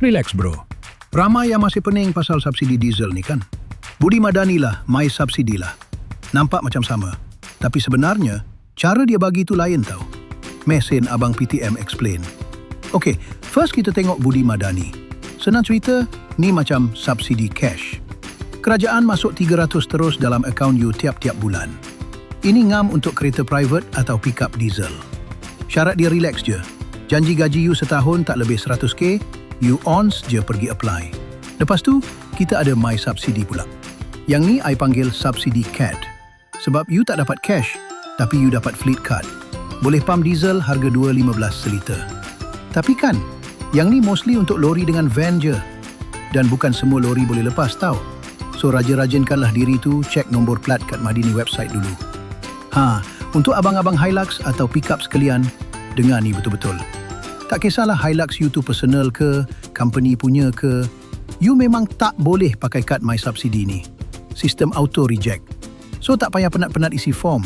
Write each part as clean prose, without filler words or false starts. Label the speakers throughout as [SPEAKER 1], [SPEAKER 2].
[SPEAKER 1] Relax bro. Ramai yang masih pening pasal subsidi diesel ni kan. Budi Madani lah, my subsidi lah. Nampak macam sama. Tapi sebenarnya, cara dia bagi tu lain tau. Mesin abang PTM explain. Okay, first kita tengok Budi Madani. Senang cerita, ni macam subsidi cash. Kerajaan masuk 300 terus dalam akaun you tiap-tiap bulan. Ini ngam untuk kereta private atau pick-up diesel. Syarat dia relax je. Janji gaji you setahun tak lebih 100k, you ons je pergi apply. Lepas tu, kita ada My Subsidi pula. Yang ni I panggil Subsidi CAD. Sebab you tak dapat cash, tapi you dapat fleet card. Boleh pump diesel harga $2.15 seliter. Tapi kan, yang ni mostly untuk lori dengan van je. Dan bukan semua lori boleh lepas tau. So rajin-rajinkanlah diri tu, cek nombor plat kat Madini website dulu. Untuk abang-abang Hilux atau pickup sekalian, dengar ni betul-betul. Tak kisahlah Hilux you tu personal ke, company punya ke, you memang tak boleh pakai kad My Subsidi ni. Sistem auto reject. So tak payah penat-penat isi form.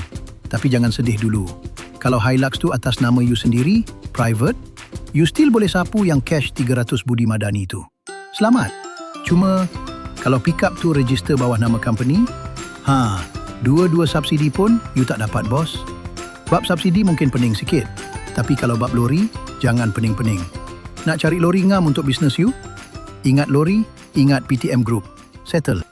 [SPEAKER 1] Tapi jangan sedih dulu. Kalau Hilux tu atas nama you sendiri, private, you still boleh sapu yang cash 300 Budi Madani tu. Selamat. Cuma, kalau pickup tu register bawah nama company, dua-dua subsidi pun you tak dapat bos. Bab subsidi mungkin pening sikit. Tapi kalau bab lori, jangan pening-pening. Nak cari lori ngam untuk bisnes you? Ingat lori, ingat PTM Group. Settle.